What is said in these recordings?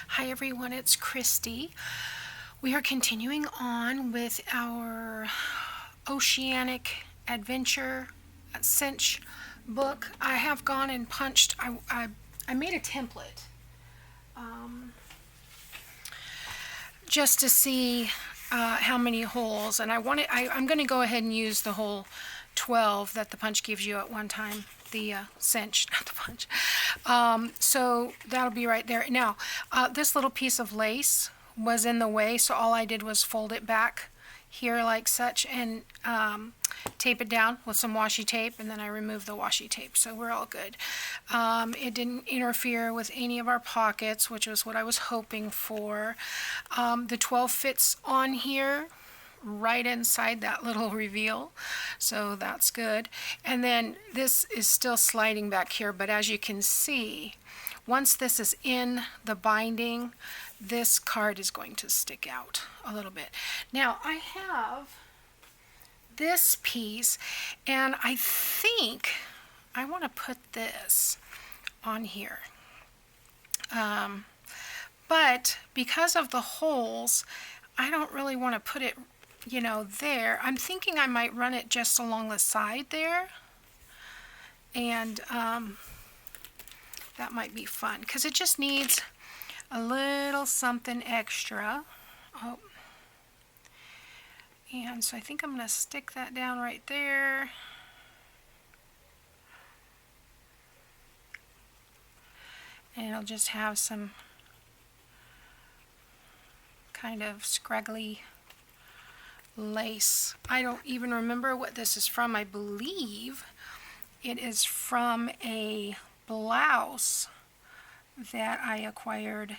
Hi everyone, it's Kristi. We are continuing on with our Oceanic Adventure Cinch book. I have gone and punched, I made a template just to see how many holes, and I'm going to go ahead and use the whole 12 that the punch gives you at one time. The cinch, not the punch. So that'll be right there. Now, this little piece of lace was in the way, so all I did was fold it back here like such and tape it down with some washi tape, and then I removed the washi tape, so we're all good. It didn't interfere with any of our pockets, which was what I was hoping for. The 12 fits on here right inside that little reveal, so that's good. And then this is still sliding back here, but as you can see, once this is in the binding, this card is going to stick out a little bit. Now I have this piece, and I think I want to put this on here, but because of the holes, I don't really want to put it there. I'm thinking I might run it just along the side there, and that might be fun because it just needs a little something extra. Oh, and so I think I'm going to stick that down right there. And it'll just have some kind of scraggly lace. I don't even remember what this is from. I believe it is from a blouse that I acquired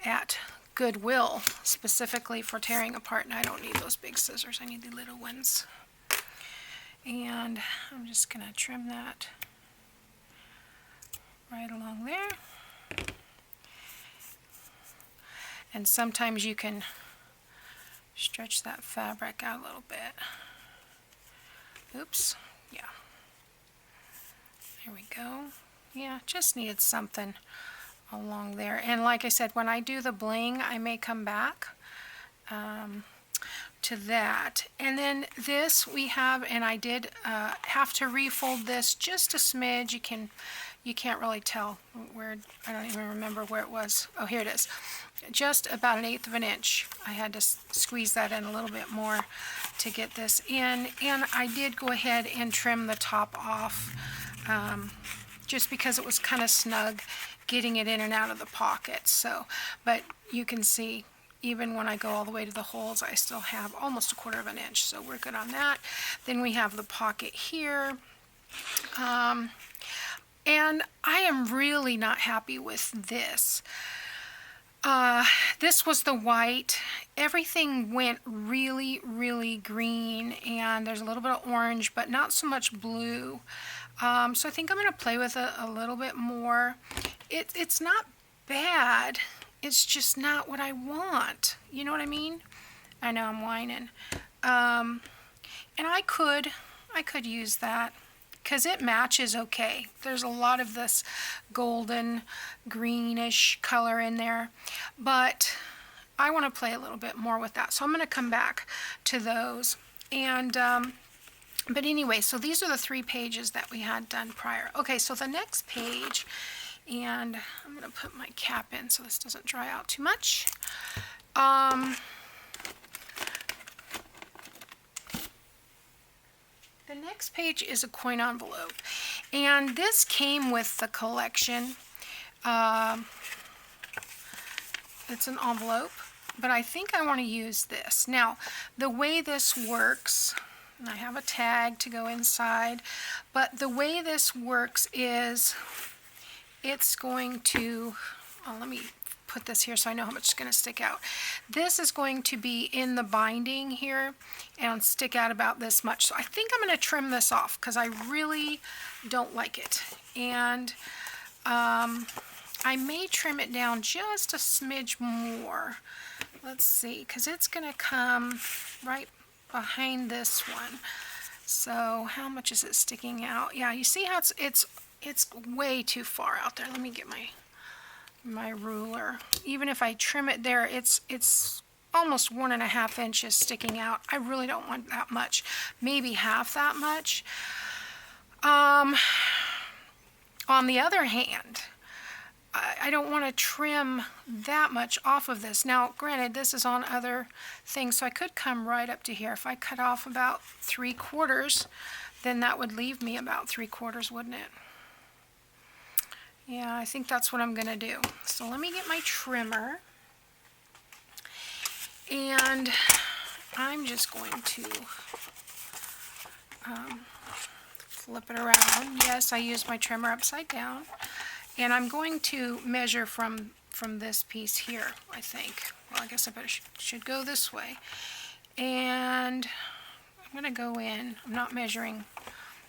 at Goodwill, specifically for tearing apart, and I don't need those big scissors. I need the little ones. And I'm just going to trim that right along there. And sometimes you can stretch that fabric out a little bit. Oops, yeah. There we go. Yeah, just needed something along there. And like I said, when I do the bling, I may come back to that. And then this we have, and I did have to refold this just a smidge. You can't really tell where, I don't even remember where it was. Oh, here it is. Just about 1/8 of an inch. I had to squeeze that in a little bit more to get this in, and I did go ahead and trim the top off just because it was kind of snug getting it in and out of the pocket. So, but you can see even when I go all the way to the holes, I still have almost 1/4 of an inch, so we're good on that. Then we have the pocket here. And I am really not happy with this. This was the white. Everything went really, really green, and there's a little bit of orange, but not so much blue. So I think I'm going to play with it a little bit more. It's not bad. It's just not what I want. You know what I mean? I know I'm whining. And I could use that, because it matches okay. There's a lot of this golden greenish color in there, but I want to play a little bit more with that, so I'm going to come back to those. And but anyway, so these are the 3 pages that we had done prior. Okay, so the next page, and I'm going to put my cap in so this doesn't dry out too much. The next page is a coin envelope, and this came with the collection. It's an envelope, but I think I want to use this. Now, the way this works, and I have a tag to go inside, but the way this works is it's going to, let me put this here so I know how much is going to stick out. This is going to be in the binding here and stick out about this much. So I think I'm going to trim this off because I really don't like it. And I may trim it down just a smidge more. Let's see, because it's going to come right behind this one. So how much is it sticking out? Yeah, you see how it's way too far out there. Let me get my my ruler. Even if I trim it there, it's almost 1.5 inches sticking out. I really don't want that much, maybe half that much. On the other hand, I don't want to trim that much off of this. Now, granted, this is on other things, so I could come right up to here. If I cut off about 3/4, then that would leave me about 3/4, wouldn't it? Yeah, I think that's what I'm going to do. So let me get my trimmer. And I'm just going to flip it around. Yes, I use my trimmer upside down. And I'm going to measure from this piece here, I think. Well, I guess I better should go this way. And I'm going to go in. I'm not measuring.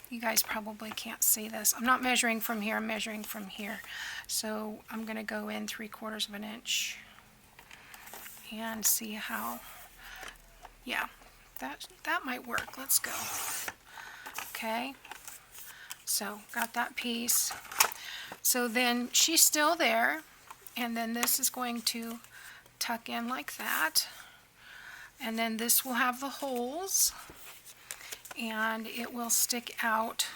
You guys probably can't see this. I'm not measuring from here. I'm measuring from here. So I'm going to go in 3/4 of an inch. And see how, yeah, that might work. Let's go. Okay, so got that piece. So then she's still there, and then this is going to tuck in like that, and then this will have the holes, and it will stick out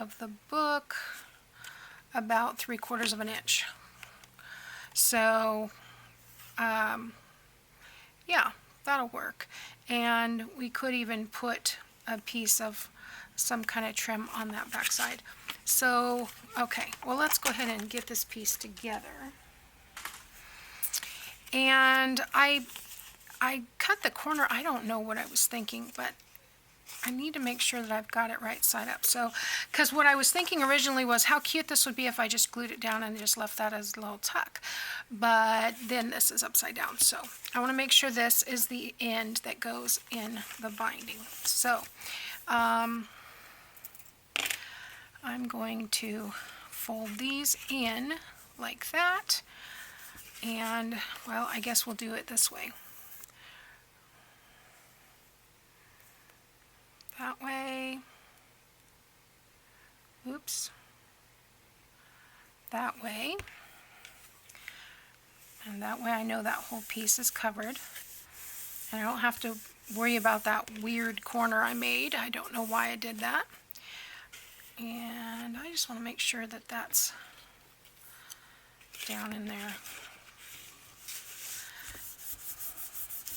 of the book about 3/4 of an inch. So yeah, that'll work. And we could even put a piece of some kind of trim on that back side. So, okay, well, let's go ahead and get this piece together. And I cut the corner. I don't know what I was thinking, but I need to make sure that I've got it right side up. So, because what I was thinking originally was how cute this would be if I just glued it down and just left that as a little tuck. But then this is upside down. So I want to make sure this is the end that goes in the binding. So I'm going to fold these in like that. And, well, I guess we'll do it this way. That way, oops, that way, and that way I know that whole piece is covered, and I don't have to worry about that weird corner I made. I don't know why I did that, and I just want to make sure that that's down in there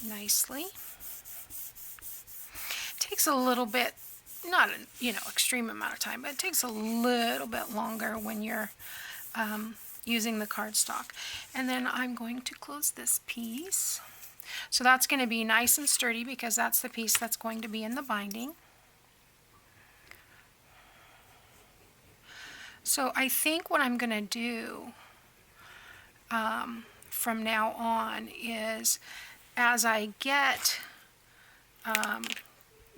nicely. Takes a little bit, not a extreme amount of time, but it takes a little bit longer when you're using the cardstock. And then I'm going to close this piece. So that's going to be nice and sturdy because that's the piece that's going to be in the binding. So I think what I'm going to do from now on is as I get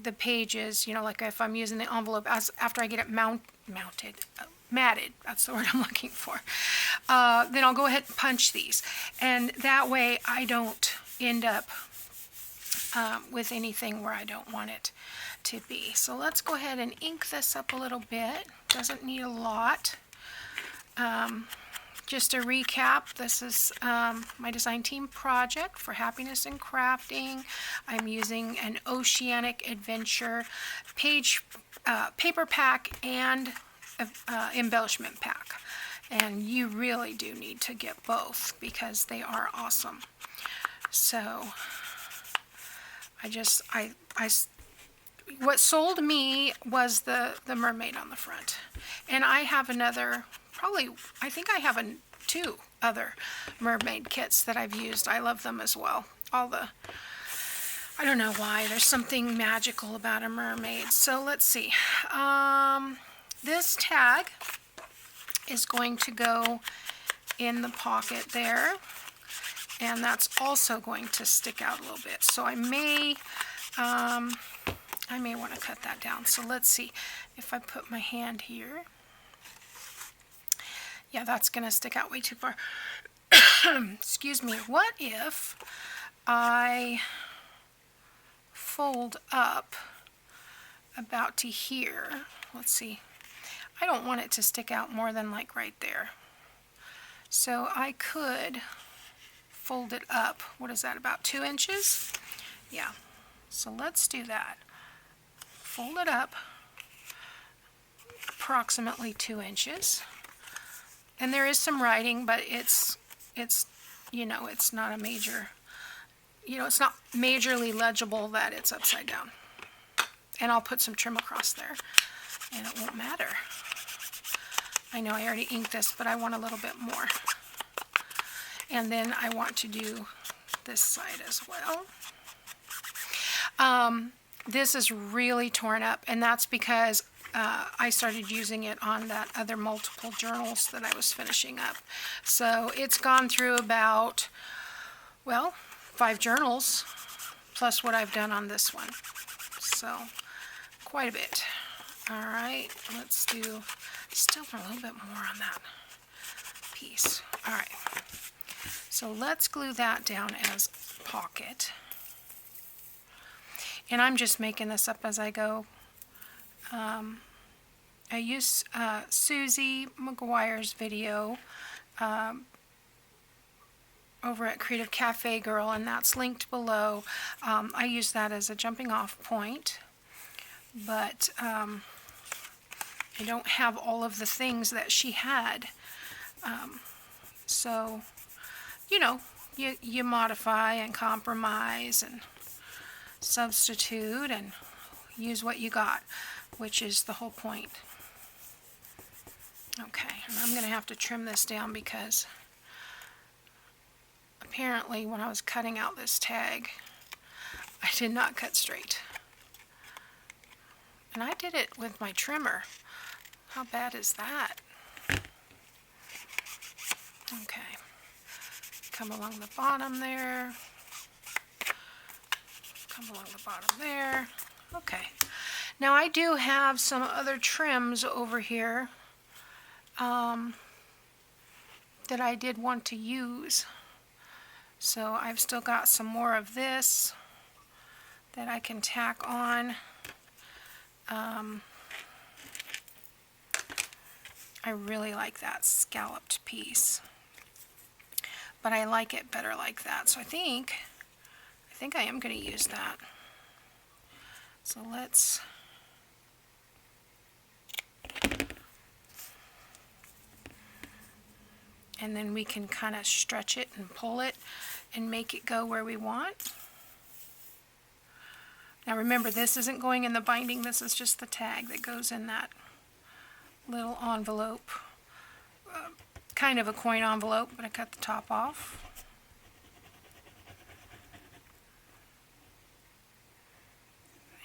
the pages, like if I'm using the envelope, after I get it matted, that's the word I'm looking for, then I'll go ahead and punch these. And that way I don't end up with anything where I don't want it to be. So let's go ahead and ink this up a little bit. Doesn't need a lot. Just a recap, this is my design team project for happiness and crafting. I'm using an Oceanic Adventure paper pack and embellishment pack. And you really do need to get both because they are awesome. So what sold me was the mermaid on the front. And I have another, I think I have two other mermaid kits that I've used. I love them as well. I don't know why, there's something magical about a mermaid. So let's see. This tag is going to go in the pocket there. And that's also going to stick out a little bit. So I may want to cut that down. So let's see if I put my hand here. Yeah, that's going to stick out way too far. Excuse me. What if I fold up about to here? Let's see. I don't want it to stick out more than like right there. So I could fold it up. What is that, about 2 inches? Yeah. So let's do that. Fold it up approximately 2 inches. And there is some writing, but it's you know, it's not a major, you know, it's not majorly legible that it's upside down. And I'll put some trim across there, and it won't matter. I know I already inked this, but I want a little bit more. And then I want to do this side as well. This is really torn up, and that's because I started using it on that other multiple journals that I was finishing up. So it's gone through about, well, 5 journals, plus what I've done on this one. So quite a bit. All right, let's do still a little bit more on that piece. All right, so let's glue that down as pocket. And I'm just making this up as I go. I use Susie McGuire's video over at Creative Cafe Girl, and that's linked below. I use that as a jumping off point, but I don't have all of the things that she had. So, you know, you modify and compromise and substitute and use what you got, which is the whole point. Okay, and I'm going to have to trim this down because apparently when I was cutting out this tag, I did not cut straight. And I did it with my trimmer. How bad is that? Okay, come along the bottom there. Come along the bottom there. Okay. Now I do have some other trims over here that I did want to use. So I've still got some more of this that I can tack on. I really like that scalloped piece, but I like it better like that. So I think I am going to use that. So let's and then we can kind of stretch it and pull it and make it go where we want. Now remember, this isn't going in the binding, this is just the tag that goes in that little envelope. Kind of a coin envelope, but I cut the top off.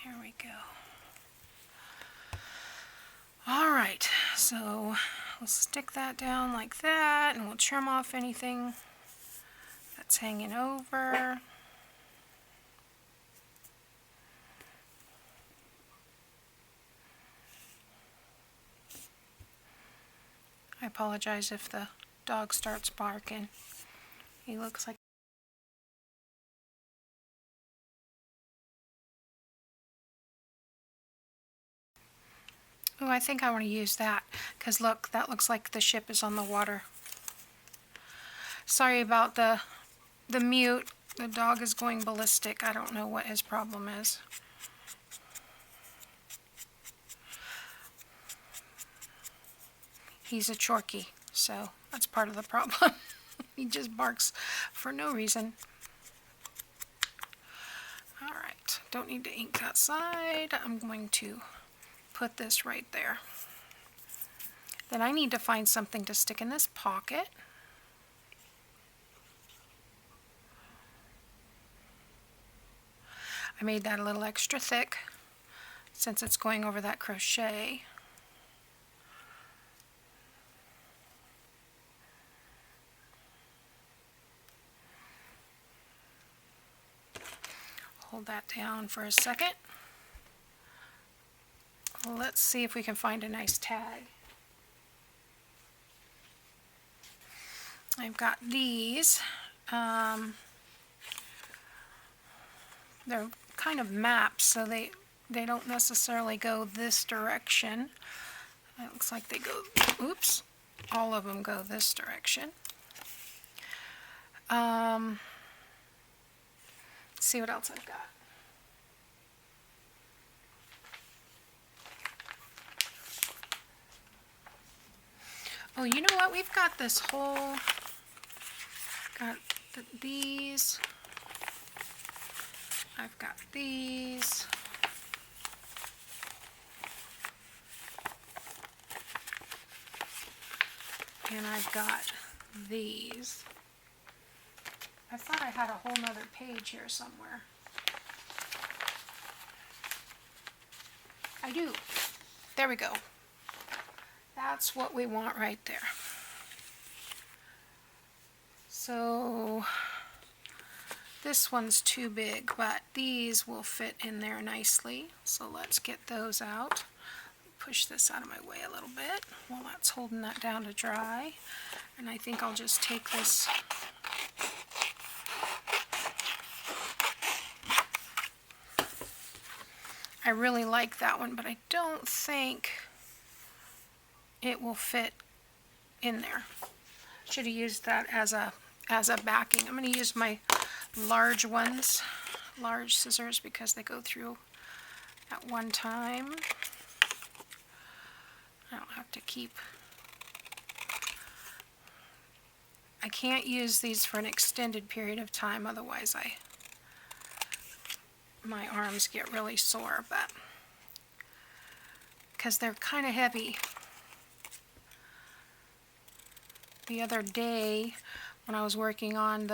There we go. Alright, so we'll stick that down like that, and we'll trim off anything that's hanging over. I apologize if the dog starts barking. He looks like oh, I think I want to use that, because look, that looks like the ship is on the water. Sorry about the mute. The dog is going ballistic. I don't know what his problem is. He's a Chorky, so that's part of the problem. He just barks for no reason. Alright, don't need to ink that side. I'm going to put this right there. Then I need to find something to stick in this pocket. I made that a little extra thick since it's going over that crochet. Hold that down for a second. Let's see if we can find a nice tag. I've got these. They're kind of maps, so they don't necessarily go this direction. It looks like they go, oops, all of them go this direction. Let's see what else I've got. Oh, you know what? We've got this whole, these. I've got these. And I've got these. I thought I had a whole nother page here somewhere. I do. There we go. That's what we want right there. So this one's too big, but these will fit in there nicely. So let's get those out. Push this out of my way a little bit while that's holding that down to dry. And I think I'll just take this I really like that one, but I don't think it will fit in there. Should have used that as a backing. I'm going to use my large ones, large scissors, because they go through at one time. I don't have to keep. I can't use these for an extended period of time, otherwise my arms get really sore, but because they're kind of heavy. The other day when I was working on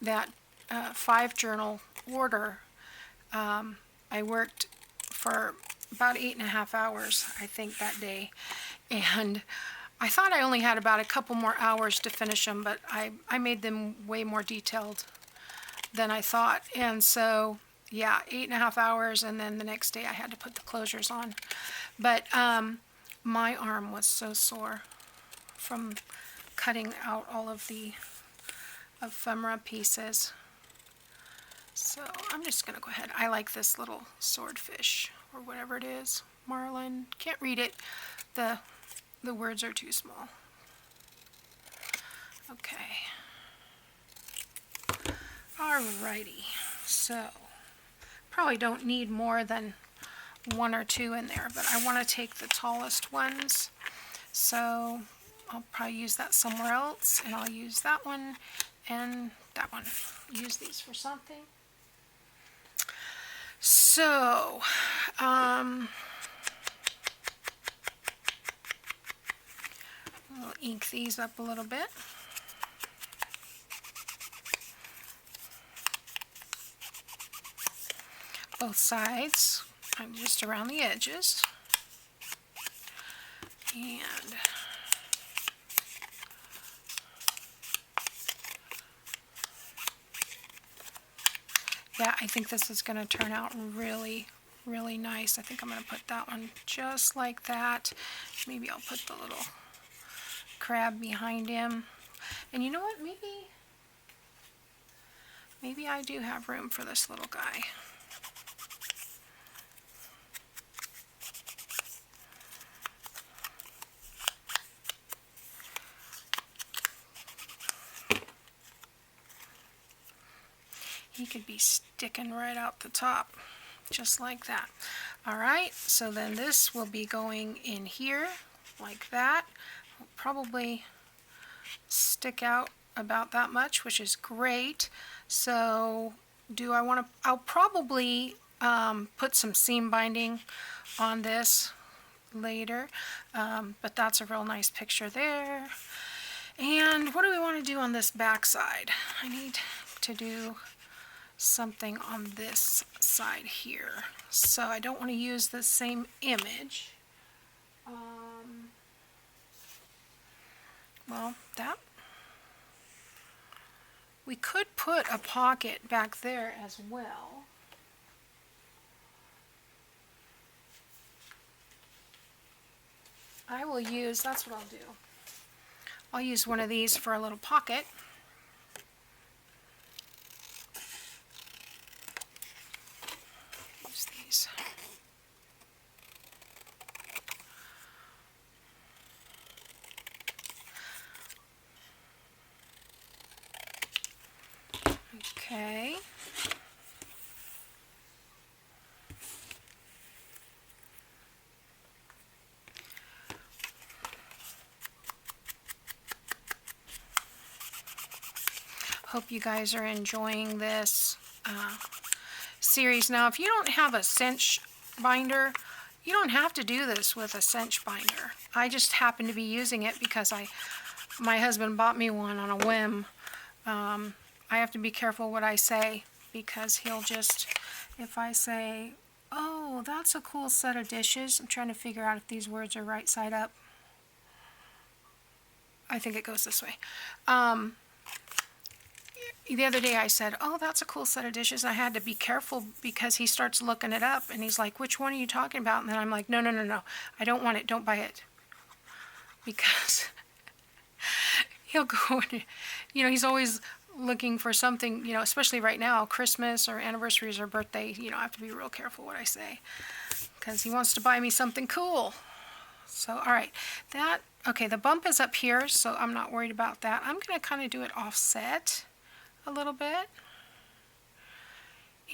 that 5 journal order, I worked for about 8.5 hours, I think, that day, and I thought I only had about a couple more hours to finish them, but I made them way more detailed than I thought. And so yeah, 8.5 hours, and then the next day I had to put the closures on. But my arm was so sore from cutting out all of the ephemera pieces. So I'm just going to go ahead. I like this little swordfish, or whatever it is. Marlin. Can't read it. The words are too small. Okay. Alrighty. So probably don't need more than 1 or 2 in there, but I want to take the tallest ones. So I'll probably use that somewhere else, and I'll use that one and that one. Use these for something. So, we'll ink these up a little bit. Both sides, and just around the edges. And yeah, I think this is going to turn out really, really nice. I think I'm going to put that one just like that. Maybe I'll put the little crab behind him. And you know what? Maybe I do have room for this little guy. He could be sticking right out the top, just like that. Alright, so then this will be going in here, like that. Will probably stick out about that much, which is great. So, I'll probably put some seam binding on this later, but that's a real nice picture there. And what do we want to do on this back side? I need to do something on this side here. So I don't want to use the same image. Well, we could put a pocket back there as well. That's what I'll do. I'll use one of these for a little pocket. Use these. hope you guys are enjoying this series. Now, if you don't have a cinch binder, you don't have to do this with a cinch binder. I just happen to be using it because my husband bought me one on a whim. I have to be careful what I say, because he'll just, if I say, oh, that's a cool set of dishes. I'm trying to figure out if these words are right side up. I think it goes this way. The other day I said, oh, that's a cool set of dishes. I had to be careful because he starts looking it up and he's like, which one are you talking about? And then I'm like, no, no, no, no. I don't want it. Don't buy it. Because he'll go, he's always looking for something, especially right now, Christmas or anniversaries or birthday, I have to be real careful what I say, because he wants to buy me something cool. So, all right, okay, the bump is up here, so I'm not worried about that. I'm going to kind of do it offset a little bit,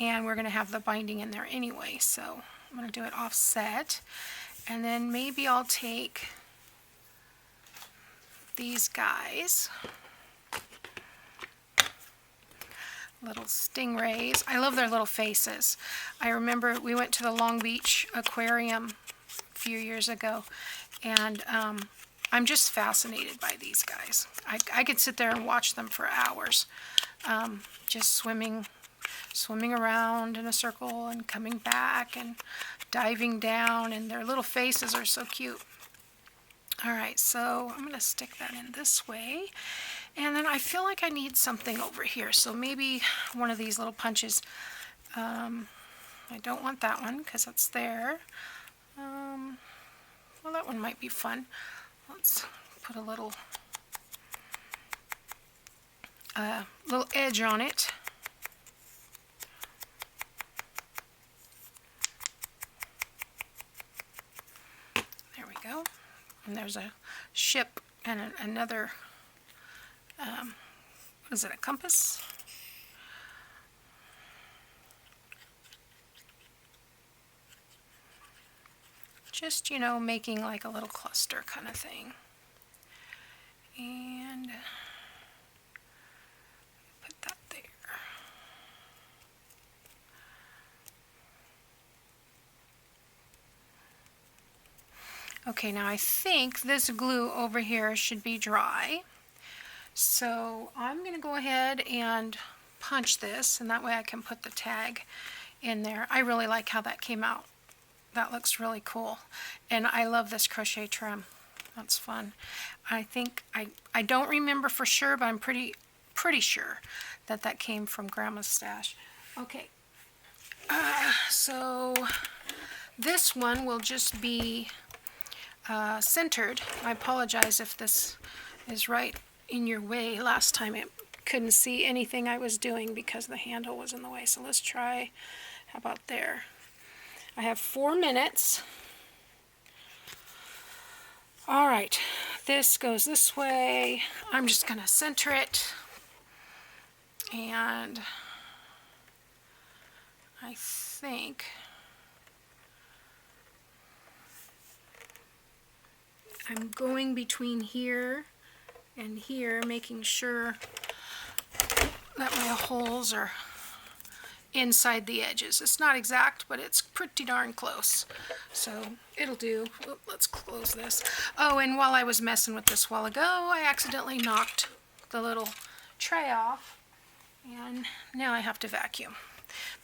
and we're going to have the binding in there anyway, so I'm going to do it offset, and then maybe I'll take these guys, little stingrays. I love their little faces. I remember we went to the Long Beach Aquarium a few years ago, and I'm just fascinated by these guys. I could sit there and watch them for hours, just swimming around in a circle and coming back and diving down, and their little faces are so cute. All right, so I'm going to stick that in this way. And then I feel like I need something over here. So maybe one of these little punches. I don't want that one because that's there. Well, that one might be fun. Let's put a little edge on it. There we go. And there's a ship and another, what is it, a compass? Just, making like a little cluster kind of thing. And put that there. Okay, now I think this glue over here should be dry. So I'm going to go ahead and punch this, and that way I can put the tag in there. I really like how that came out. That looks really cool. And I love this crochet trim. That's fun. I think, I don't remember for sure, but I'm pretty sure that came from Grandma's stash. Okay. So this one will just be centered. I apologize if this is right in your way. Last time it couldn't see anything I was doing because the handle was in the way. So let's try, how about there? I have 4 minutes. All right, this goes this way. I'm just going to center it, and I think I'm going between here and here, making sure that my holes are inside the edges. It's not exact, but it's pretty darn close. So it'll do. Let's close this. Oh, and while I was messing with this a while ago, I accidentally knocked the little tray off, and now I have to vacuum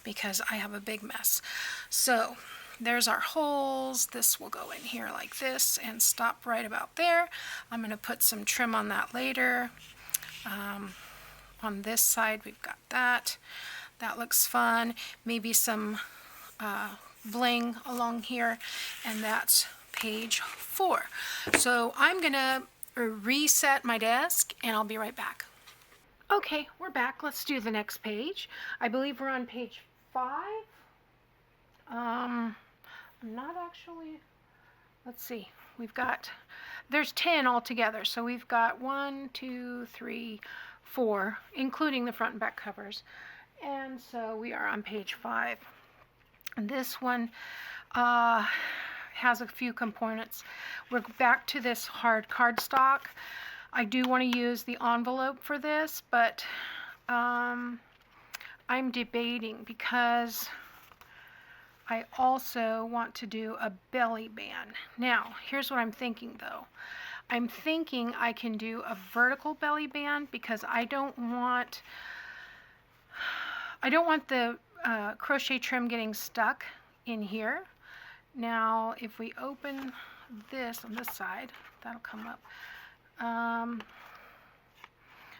because I have a big mess. So there's our holes. This will go in here like this and stop right about there. I'm going to put some trim on that later. On this side, we've got that. That looks fun. Maybe some bling along here, and that's page 4. So I'm gonna reset my desk, and I'll be right back. Okay, we're back. Let's do the next page. I believe we're on page 5. I'm not actually, let's see. There's 10 altogether, so we've got 1, 2, 3, 4, including the front and back covers. And so we are on page 5. And this one has a few components. We're back to this hard cardstock. I do want to use the envelope for this, but I'm debating because I also want to do a belly band. Now, here's what I'm thinking though. I'm thinking I can do a vertical belly band because I don't want the crochet trim getting stuck in here. Now, if we open this on this side, that'll come up.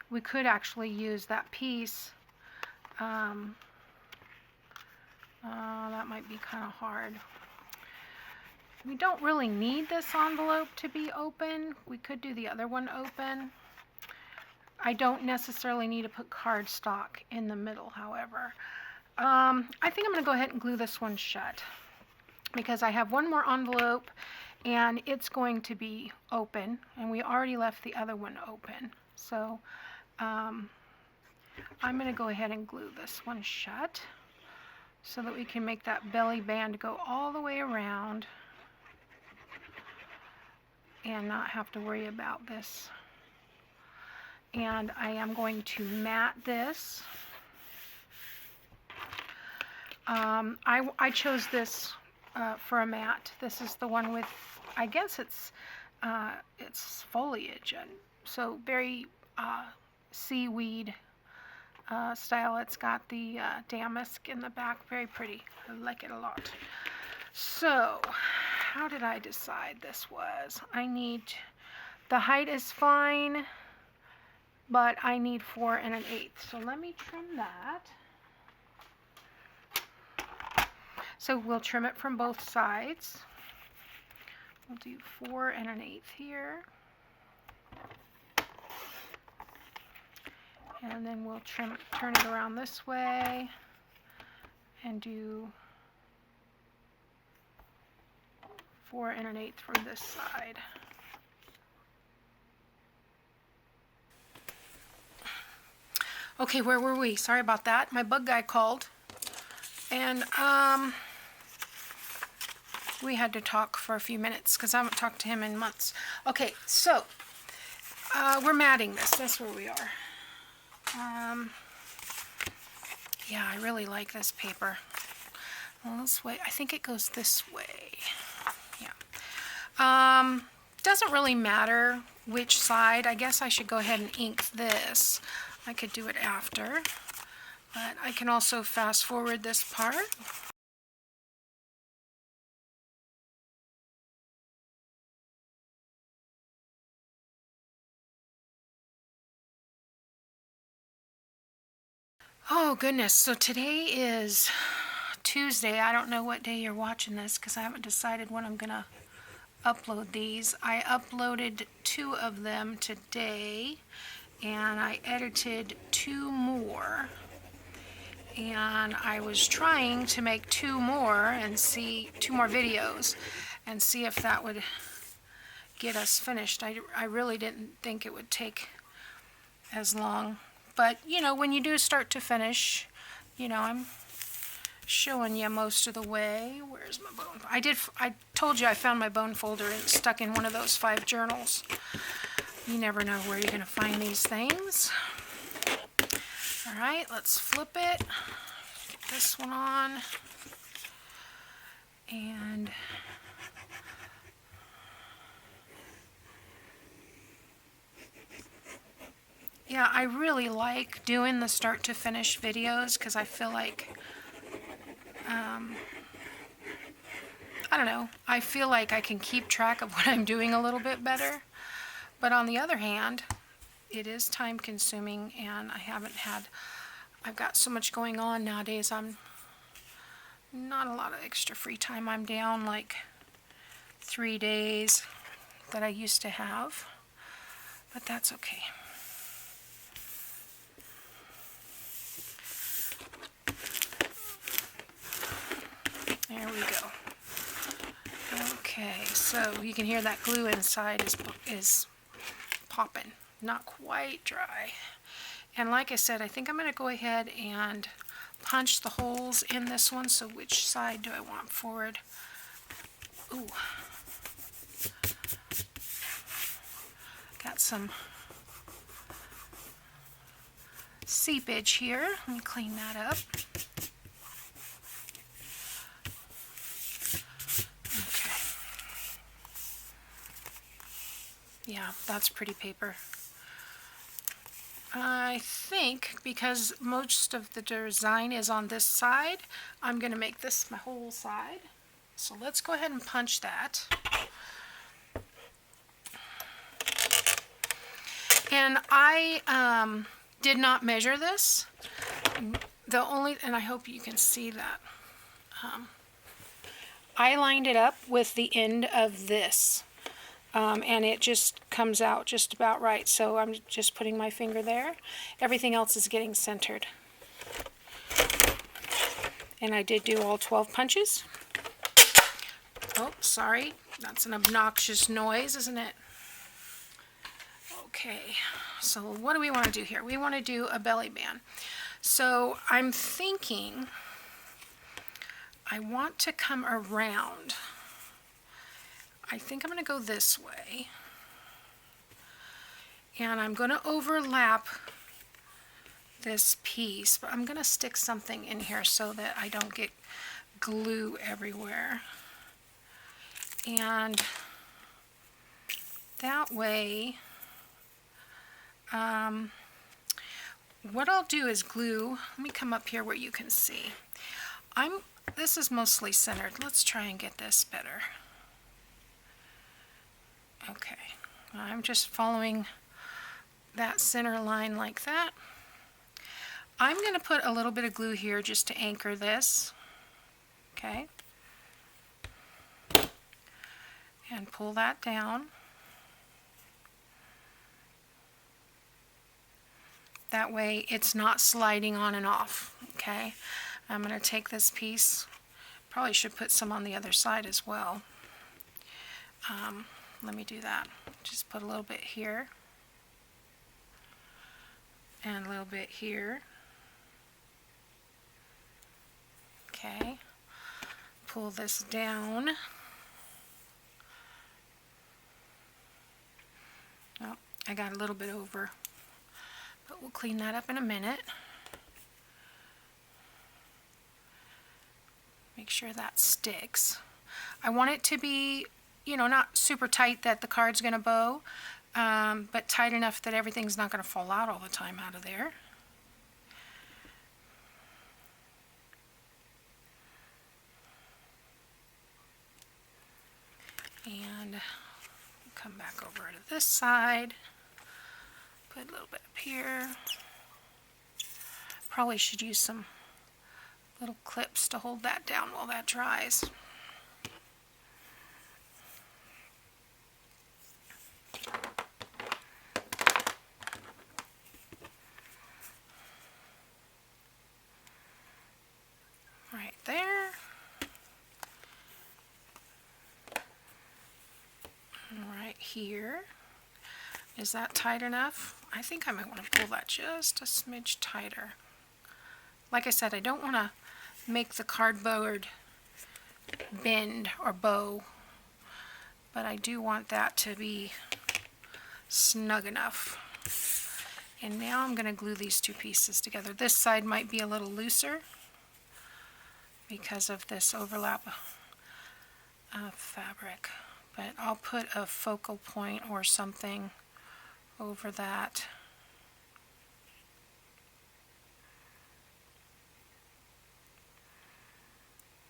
We could actually use that piece. That might be kind of hard. We don't really need this envelope to be open. We could do the other one open. I don't necessarily need to put cardstock in the middle, however. I think I'm going to go ahead and glue this one shut because I have one more envelope and it's going to be open, and we already left the other one open. So I'm going to go ahead and glue this one shut so that we can make that belly band go all the way around and not have to worry about this. And I am going to mat this. I chose this for a mat. This is the one with, I guess it's foliage, and so very seaweed style. It's got the damask in the back, very pretty. I like it a lot. So how did I decide this was? The height is fine, but I need 4 1/8. So let me trim that. So we'll trim it from both sides. We'll do 4 1/8 here. And then we'll turn it around this way and do 4 1/8 from this side. Okay, where were we? Sorry about that. My bug guy called, and we had to talk for a few minutes because I haven't talked to him in months. Okay, so we're matting this. That's where we are. Yeah, I really like this paper. Well, this way, I think it goes this way. Yeah. Doesn't really matter which side. I guess I should go ahead and ink this. I could do it after, but I can also fast forward this part. Oh goodness, so today is Tuesday. I don't know what day you're watching this because I haven't decided when I'm gonna upload these. I uploaded 2 of them today and I edited 2 more, and I was trying to make 2 more and see 2 more videos and see if that would get us finished. I really didn't think it would take as long. But, you know, when you do start to finish, you know, I'm showing you most of the way. Where's my bone? I told you I found my bone folder and it's stuck in one of those 5 journals. You never know where you're going to find these things. All right, let's flip it. Get this one on. And yeah, I really like doing the start to finish videos because I feel like, I don't know, I feel like I can keep track of what I'm doing a little bit better. But on the other hand, it is time consuming, and I've got so much going on nowadays. I'm not a lot of extra free time. I'm down like 3 days that I used to have, but that's okay. There we go. Okay, so you can hear that glue inside is popping. Not quite dry. And like I said, I think I'm going to go ahead and punch the holes in this one. So which side do I want forward? Ooh. Got some seepage here. Let me clean that up. Okay. Yeah, that's pretty paper. I think because most of the design is on this side, I'm going to make this my whole side. So let's go ahead and punch that. And I did not measure this. And I hope you can see that. I lined it up with the end of this. And it just comes out just about right. So I'm just putting my finger there. Everything else is getting centered. And I did do all 12 punches. Oh, sorry. That's an obnoxious noise, isn't it? Okay, so what do we want to do here? We want to do a belly band. So I'm thinking I want to come around. I think I'm going to go this way. And I'm going to overlap this piece, but I'm going to stick something in here so that I don't get glue everywhere. And that way, what I'll do is glue. Let me come up here where you can see. This is mostly centered. Let's try and get this better. Okay, I'm just following that center line like that. I'm going to put a little bit of glue here just to anchor this. Okay. And pull that down. That way it's not sliding on and off. Okay. I'm going to take this piece. Probably should put some on the other side as well. Let me do that. Just put a little bit here. And a little bit here. Okay. Pull this down. Oh, I got a little bit over. But we'll clean that up in a minute. Make sure that sticks. I want it to be, not super tight that the card's going to bow, but tight enough that everything's not going to fall out all the time out of there. And come back over to this side. Put a little bit up here. Probably should use some little clips to hold that down while that dries. Right there. Right here. Is that tight enough? I think I might want to pull that just a smidge tighter. Like I said, I don't want to make the cardboard bend or bow, but I do want that to be snug enough. And now I'm going to glue these two pieces together. This side might be a little looser because of this overlap of fabric, but I'll put a focal point or something over that.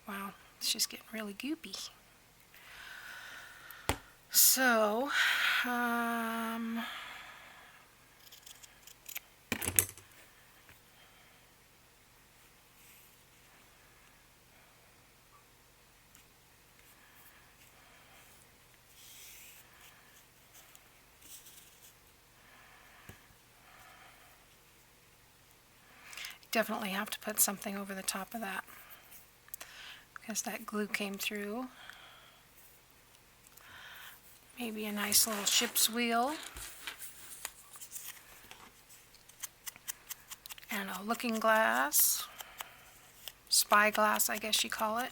Wow, it's just getting really goopy. So, definitely have to put something over the top of that because that glue came through. Maybe a nice little ship's wheel and a looking glass, spyglass I guess you call it.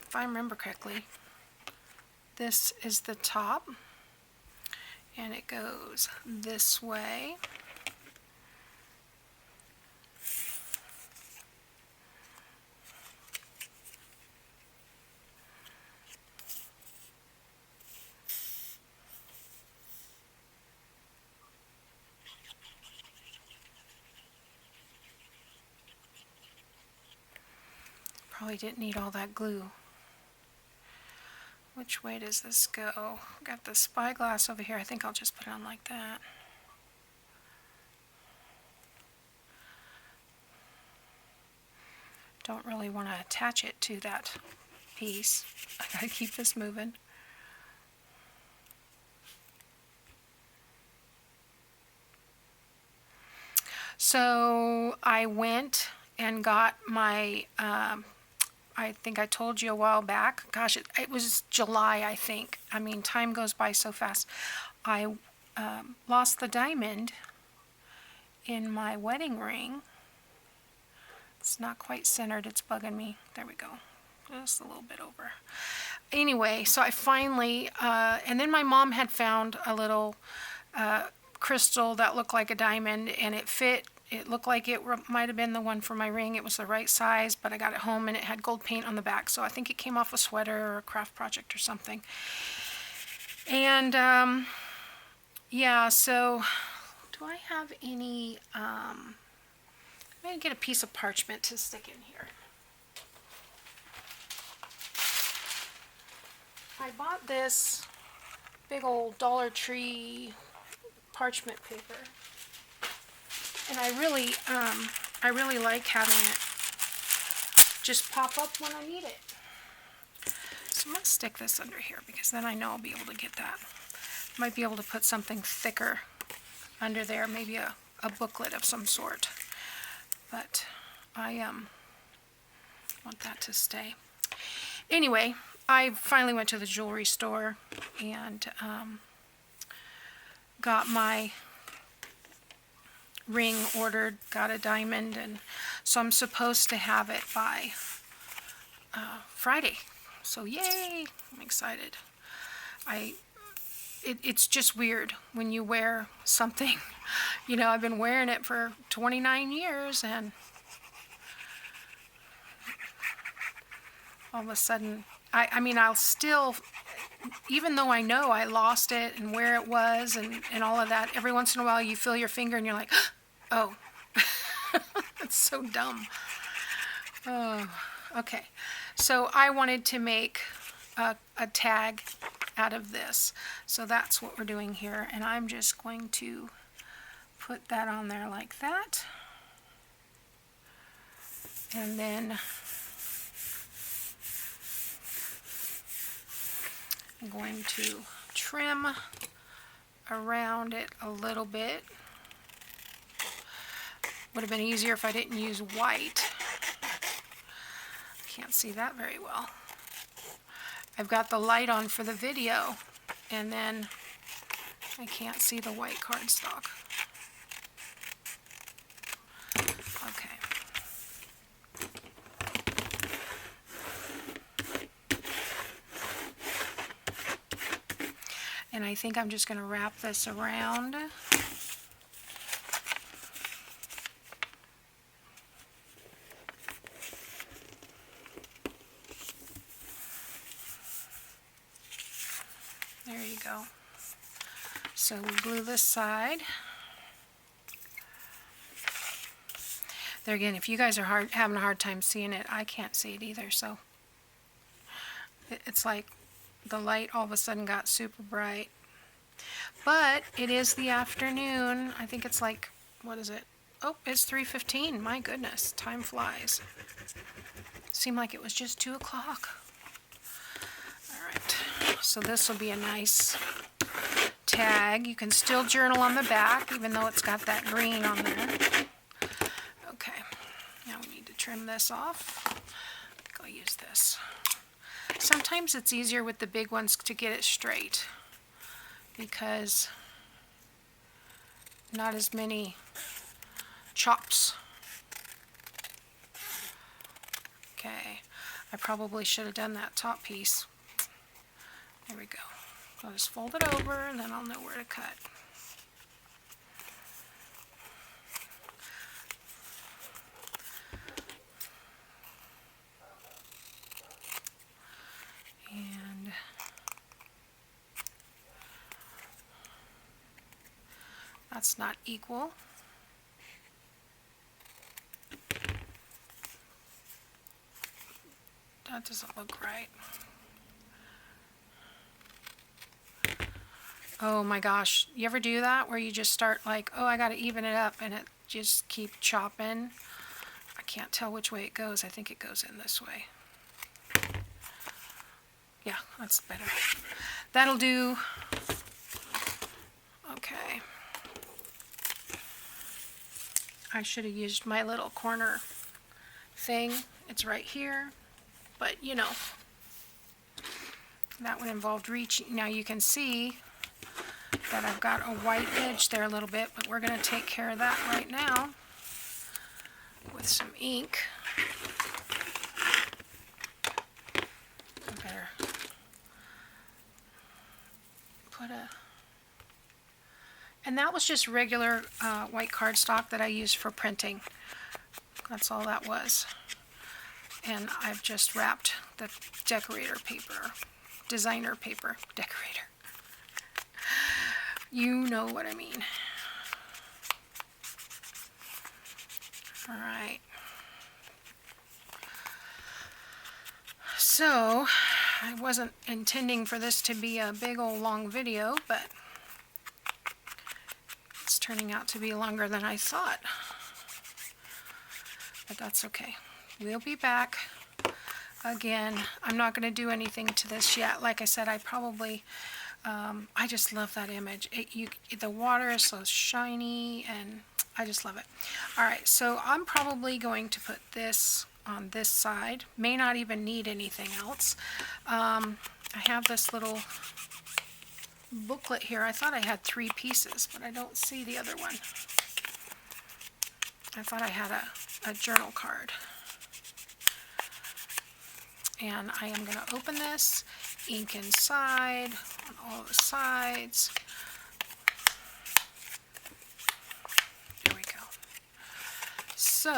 if I remember correctly, this is the top, and it goes this way. Probably didn't need all that glue. Which way does this go? Got the spyglass over here. I think I'll just put it on like that. Don't really want to attach it to that piece. I gotta keep this moving. So I went and got my, I think I told you a while back, gosh, it was July, I think. I mean, time goes by so fast. I lost the diamond in my wedding ring. It's not quite centered, it's bugging me. There we go, just a little bit over. Anyway, so I finally, and then my mom had found a little crystal that looked like a diamond, and it fit. It looked like it might have been the one for my ring. It was the right size, but I got it home and it had gold paint on the back, so I think it came off a sweater or a craft project or something. And yeah, so do I have any, I'm going to get a piece of parchment to stick in here. I bought this big old Dollar Tree parchment paper, and I really like having it just pop up when I need it. So I'm going to stick this under here because then I know I'll be able to get that. Might be able to put something thicker under there, maybe a booklet of some sort. But I want that to stay. Anyway, I finally went to the jewelry store and got my ring ordered, got a diamond, and so I'm supposed to have it by Friday. So yay, I'm excited. It's just weird when you wear something, you know, I've been wearing it for 29 years and all of a sudden, I mean, I'll still, even though I know I lost it and where it was and all of that, every once in a while you feel your finger and you're like, oh, that's so dumb. Oh, okay. So I wanted to make a tag out of this. So that's what we're doing here. And I'm just going to put that on there like that. And then I'm going to trim around it a little bit. Would have been easier if I didn't use white. Can't see that very well. I've got the light on for the video, and then I can't see the white cardstock. Okay. And I think I'm just going to wrap this around. There you go. So we glue this side. There again, if you guys are having a hard time seeing it, I can't see it either. So it's like the light all of a sudden got super bright. But it is the afternoon. I think it's like, what is it? Oh, it's 3:15. My goodness, time flies. Seemed like it was just 2 o'clock. All right. So this will be a nice tag. You can still journal on the back, even though it's got that green on there. Okay, now we need to trim this off. I think I'll use this. Sometimes it's easier with the big ones to get it straight because not as many chops. Okay, I probably should have done that top piece. There we go. I'll just fold it over and then I'll know where to cut. And that's not equal. That doesn't look right. Oh my gosh, you ever do that where you just start like, oh, I gotta even it up, and it just keep chopping? I can't tell which way it goes. I think it goes in this way. Yeah, that's better. That'll do. Okay. I should have used my little corner thing. It's right here, but you know, that would involve reaching. Now you can see that I've got a white edge there a little bit, but we're going to take care of that right now with some ink. I better put a... And that was just regular white cardstock that I used for printing. That's all that was. And I've just wrapped the decorator paper, designer paper, decorator. You know what I mean. All right. So, I wasn't intending for this to be a big old long video, but it's turning out to be longer than I thought. But that's okay. We'll be back again. I'm not going to do anything to this yet. Like I said, I probably... I just love that image. The water is so shiny, and I just love it. Alright, so I'm probably going to put this on this side. May not even need anything else. I have this little booklet here. I thought I had 3 pieces, but I don't see the other one. I thought I had a journal card. And I am going to open this, ink inside, on all the sides. There we go. So,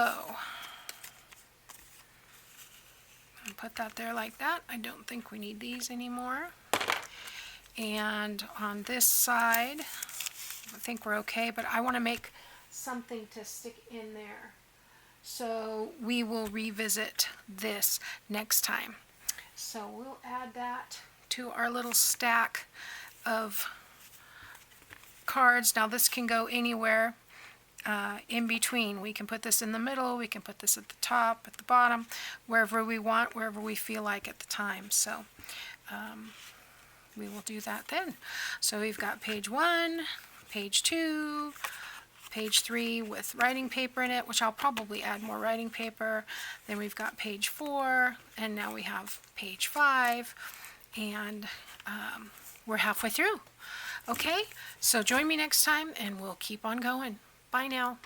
I'll put that there like that. I don't think we need these anymore. And on this side, I think we're okay, but I want to make something to stick in there. So we will revisit this next time. So we'll add that to our little stack of cards. Now this can go anywhere in between. We can put this in the middle, we can put this at the top, at the bottom, wherever we want, wherever we feel like at the time. So we will do that then. So we've got page 1, page 2, page 3 with writing paper in it, which I'll probably add more writing paper. Then we've got page 4, and now we have page 5, and we're halfway through. Okay, so join me next time, and we'll keep on going. Bye now.